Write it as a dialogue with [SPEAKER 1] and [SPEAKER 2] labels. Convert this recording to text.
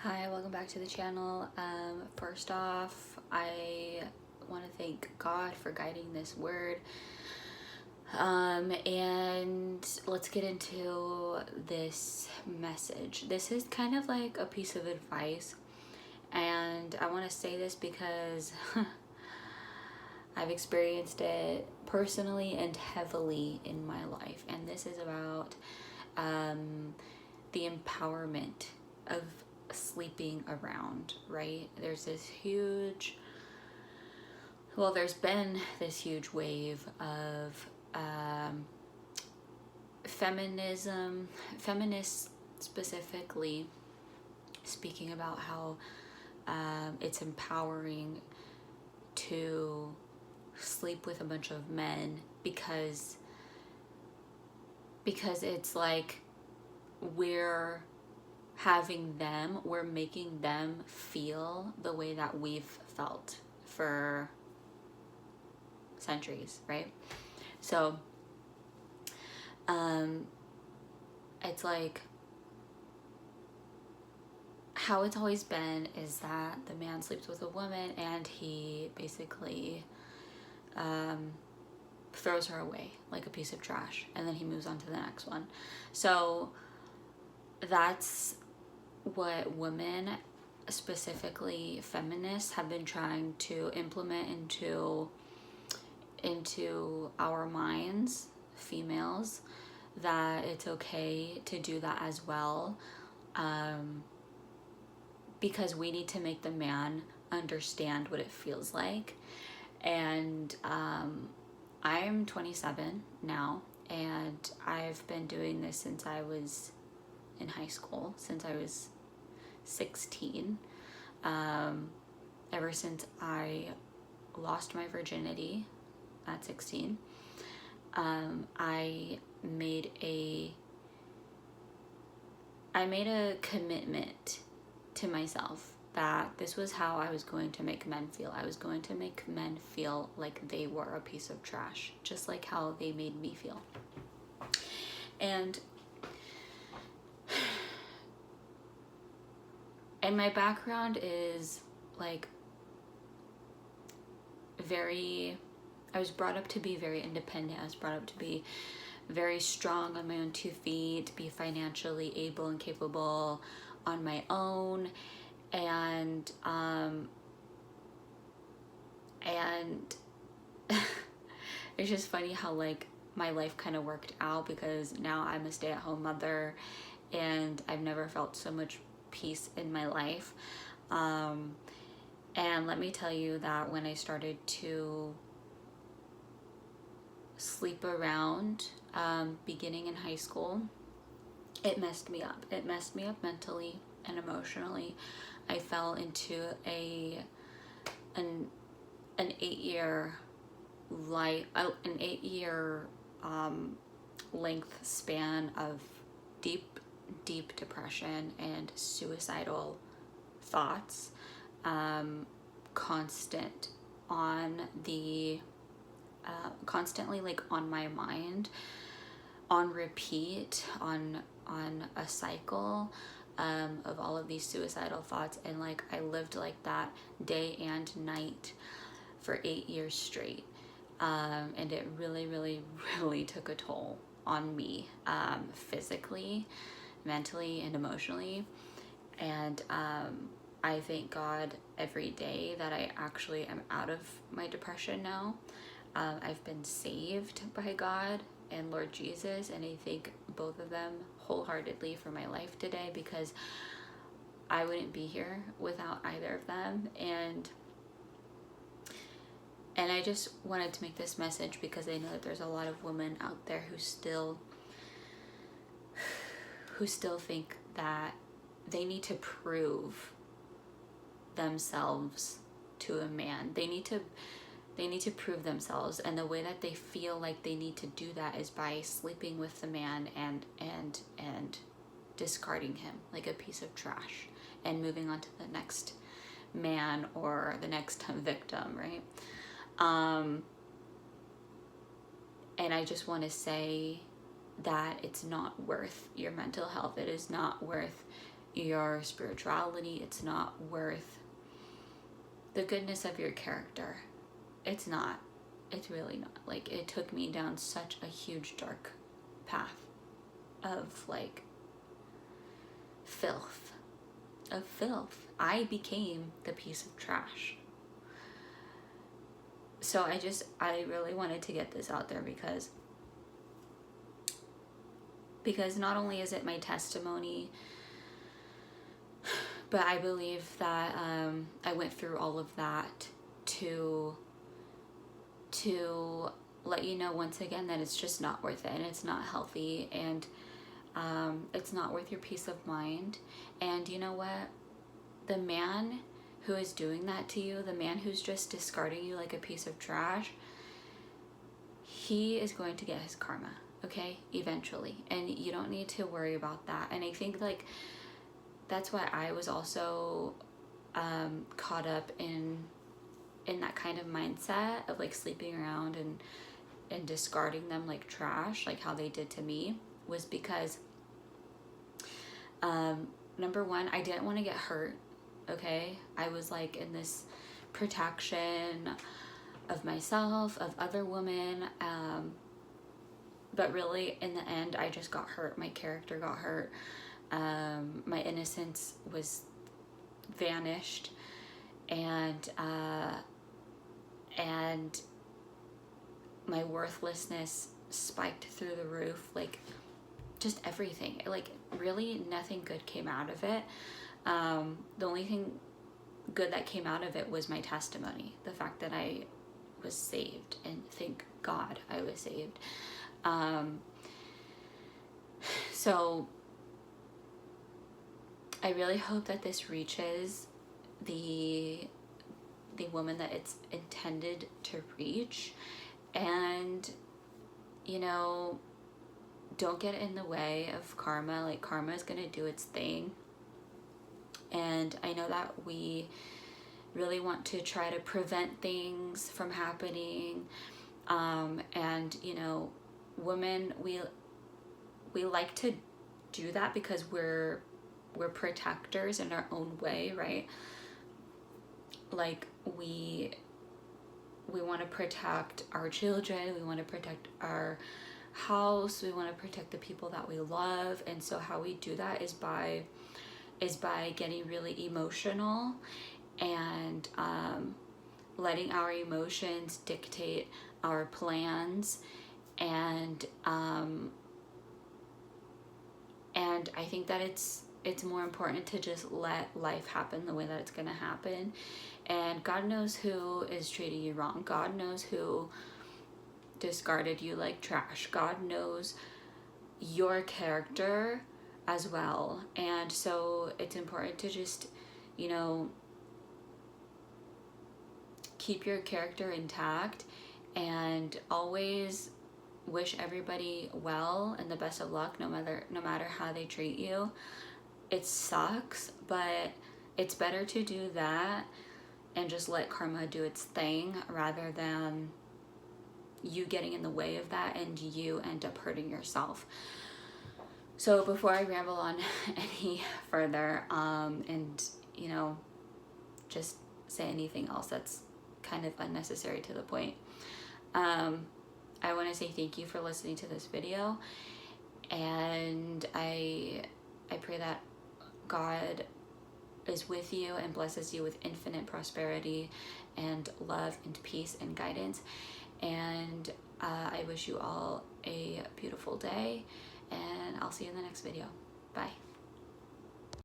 [SPEAKER 1] Hi, welcome back to the channel. First off, I want to thank God for guiding this word. And let's get into this message. This is kind of like a piece of advice, and I want to say this because I've experienced it personally and heavily in my life, and this is about the empowerment of sleeping around, right? There's been this huge wave of feminists specifically speaking about how it's empowering to sleep with a bunch of men because it's like we're making them feel the way that we've felt for centuries, right? So it's like how it's always been is that the man sleeps with a woman and he basically throws her away like a piece of trash, and then he moves on to the next one. So that's what women, specifically feminists, have been trying to implement into our minds, females, that it's okay to do that as well, because we need to make the man understand what it feels like. And I'm 27 now, and I've been doing this since I was in high school, since I was 16, ever since I lost my virginity at 16. I made a commitment to myself that this was how I was going to make men feel. I was going to make men feel like they were a piece of trash, just like how they made me feel. And my background is like I was brought up to be very independent. I was brought up to be very strong on my own 2 feet, to be financially able and capable on my own. And it's just funny how like my life kind of worked out, because now I'm a stay-at-home mother and I've never felt so much peace in my life. And let me tell you that when I started to sleep around, beginning in high school, it messed me up. It messed me up mentally and emotionally. I fell into an 8-year length span of deep depression and suicidal thoughts, constantly like on my mind, on repeat, on a cycle of all of these suicidal thoughts. And like I lived like that day and night for 8 years straight, and it really took a toll on me, physically, mentally, and emotionally. And I thank God every day that I actually am out of my depression now. I've been saved by God and Lord Jesus, and I thank both of them wholeheartedly for my life today, because I wouldn't be here without either of them. And I just wanted to make this message because I know that there's a lot of women out there who still think that they need to prove themselves to a man. They need to prove themselves, and the way that they feel like they need to do that is by sleeping with the man and discarding him like a piece of trash and moving on to the next man or the next victim, right? And I just want to say that it's not worth your mental health. It is not worth your spirituality. It's not worth the goodness of your character. It's not. It's really not. Like, it took me down such a huge dark path of like filth. I became the piece of trash. So I really wanted to get this out there because not only is it my testimony, but I believe that I went through all of that to let you know once again that it's just not worth it, and it's not healthy, and it's not worth your peace of mind. And you know what? The man who is doing that to you, the man who's just discarding you like a piece of trash, he is going to get his karma, okay? Eventually. And you don't need to worry about that. And I think like that's why I was also caught up in that kind of mindset of like sleeping around and discarding them like trash, like how they did to me, was because number one, I didn't want to get hurt, okay? I was like in this protection of myself, of other women, but really in the end I just got hurt. My character got hurt. My innocence was vanished, and my worthlessness spiked through the roof. Like, just everything. Like, really nothing good came out of it. The only thing good that came out of it was my testimony, the fact that I was saved, and thank God I was saved. So I really hope that this reaches the woman that it's intended to reach, and you know, don't get in the way of karma. Like, karma is going to do its thing. And I know that we really want to try to prevent things from happening. And you know, women, we like to do that because we're protectors in our own way, right? Like, we want to protect our children, we want to protect our house, we want to protect the people that we love. And so how we do that is by getting really emotional and letting our emotions dictate our plans. And I think that it's more important to just let life happen the way that it's going to happen. And God knows who is treating you wrong. God knows who discarded you like trash. God knows your character as well. And so it's important to just, you know, keep your character intact and always wish everybody well and the best of luck, no matter how they treat you. It sucks, but it's better to do that and just let karma do its thing rather than you getting in the way of that and you end up hurting yourself. So before I ramble on any further, and you know, just say anything else that's kind of unnecessary to the point, I want to say thank you for listening to this video, and I pray that God is with you and blesses you with infinite prosperity and love and peace and guidance. And I wish you all a beautiful day, and I'll see you in the next video. Bye.